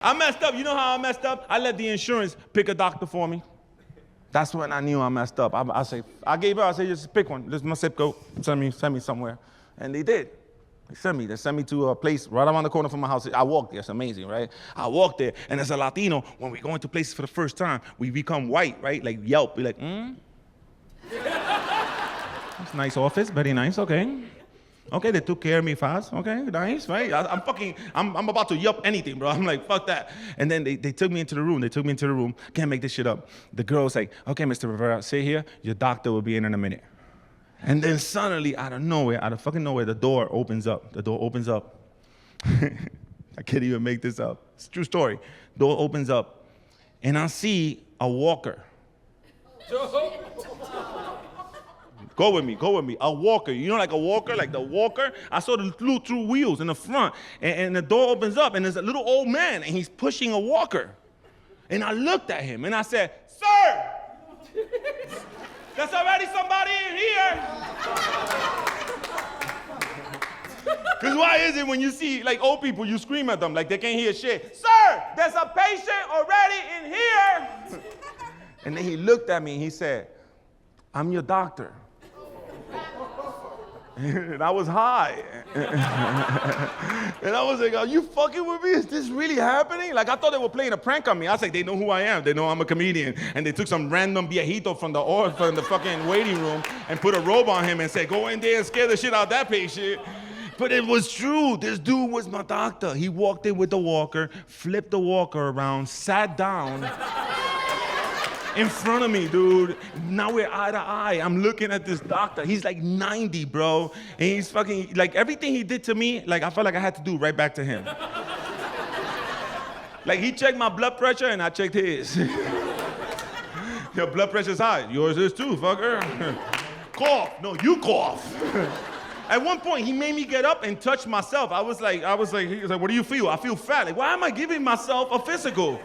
I messed up. You know how I messed up? I let the insurance pick a doctor for me. That's when I knew I messed up. I gave up. I said, just pick one. This is my zip code. Send me somewhere. And they did. They sent me to a place right around the corner from my house. I walked there. It's amazing, right? I walked there, and as a Latino, when we go into places for the first time, we become white, right? Like Yelp. We're like, That's a nice office. Very nice. Okay. Okay, they took care of me fast. Okay, nice, right? I'm about to Yelp anything, bro. I'm like, fuck that. And then they took me into the room. Can't make this shit up. The girl's like, okay, Mr. Rivera, sit here. Your doctor will be in a minute. And then suddenly, out of fucking nowhere, the door opens up. I can't even make this up. It's a true story. Door opens up, and I see a walker. Go with me. A walker. You know, like a walker, like the walker? I saw the little two wheels in the front, and the door opens up, and there's a little old man, and he's pushing a walker. And I looked at him, and I said, sir, there's already somebody in here. Because why is it when you see, like, old people, you scream at them like they can't hear shit? Sir, there's a patient already in here. And then he looked at me, and he said, I'm your doctor. And I was high. And I was like, are you fucking with me? Is this really happening? Like, I thought they were playing a prank on me. I was like, they know who I am. They know I'm a comedian. And they took some random viejito from the fucking waiting room and put a robe on him and said, go in there and scare the shit out of that patient. But it was true. This dude was my doctor. He walked in with the walker, flipped the walker around, sat down in front of me, dude. Now we're eye to eye. I'm looking at this doctor. He's like 90, bro. And he's fucking, like, everything he did to me, like, I felt like I had to do right back to him. Like, he checked my blood pressure and I checked his. Your blood pressure's high. Yours is too, fucker. Cough. No, you cough. At one point, he made me get up and touch myself. He was like, what do you feel? I feel fat. Like, why am I giving myself a physical?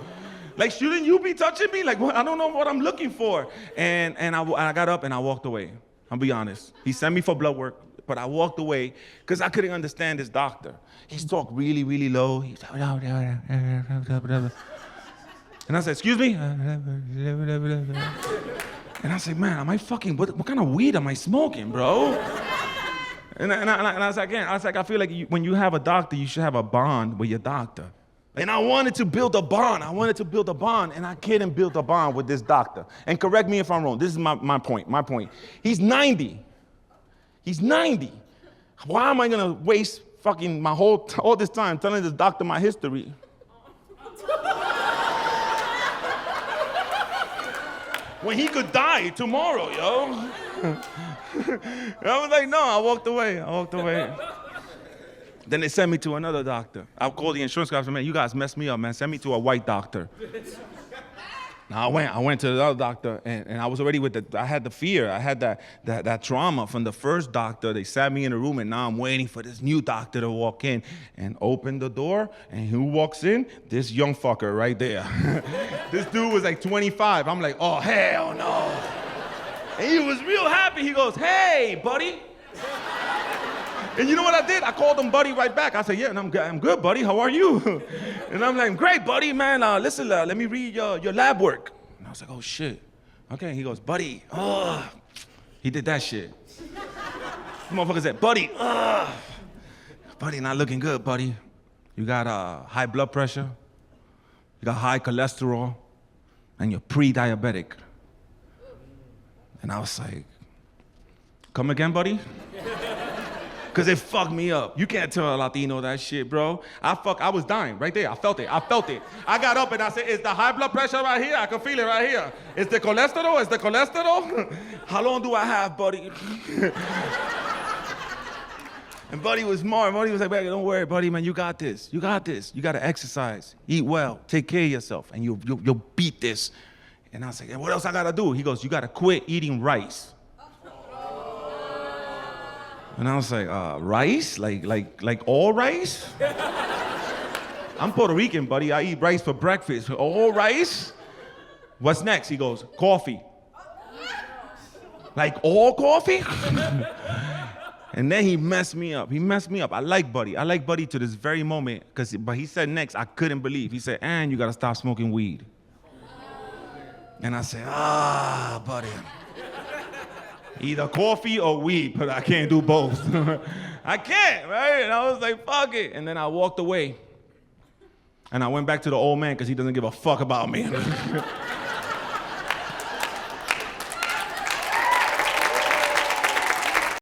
Like, shouldn't you be touching me? Like, what? I don't know what I'm looking for. And I got up and I walked away. I'll be honest. He sent me for blood work, but I walked away because I couldn't understand this doctor. He talked really, really low. He said, and I said, excuse me? And I said, man, am I fucking, what kind of weed am I smoking, bro? And I was like, I feel like when you have a doctor, you should have a bond with your doctor. And I wanted to build a bond. And I couldn't build a bond with this doctor. And correct me if I'm wrong. This is my point. He's 90. Why am I gonna waste fucking all this time telling this doctor my history? When he could die tomorrow, yo. I was like, no, I walked away. Then they sent me to another doctor. I called the insurance guy and said, man, you guys messed me up, man. Send me to a white doctor. Now I went to the other doctor, and I was already I had the fear. I had that trauma from the first doctor. They sat me in a room, and now I'm waiting for this new doctor to walk in and open the door. And who walks in? This young fucker right there. This dude was like 25. I'm like, oh, hell no. And he was real happy. He goes, hey, buddy. And you know what I did? I called him buddy right back. I said, yeah, and I'm good, buddy. How are you? And I'm like, great, buddy, man. Listen, let me read your lab work. And I was like, oh, shit. Okay, he goes, buddy, he did that shit. The motherfucker said, buddy, buddy, not looking good, buddy. You got high blood pressure, you got high cholesterol, and you're pre-diabetic. And I was like, come again, buddy? Because it fucked me up. You can't tell a Latino that shit, bro. I was dying right there. I felt it. I got up and I said, is the high blood pressure right here? I can feel it right here. Is the cholesterol? How long do I have, buddy? And buddy was smart. Buddy was like, man, don't worry, buddy, man. You got this. You got to exercise, eat well, take care of yourself, and you'll beat this. And I was like, what else I got to do? He goes, you got to quit eating rice. And I was like, rice? Like all rice? I'm Puerto Rican, buddy. I eat rice for breakfast. All rice? What's next? He goes, coffee. Like all coffee? And then he messed me up. He messed me up. I like Buddy. I like Buddy to this very moment. But he said next, I couldn't believe. He said, and you got to stop smoking weed. And I said, Buddy. Either coffee or weed, but I can't do both. I can't, right? And I was like, fuck it. And then I walked away. And I went back to the old man because he doesn't give a fuck about me.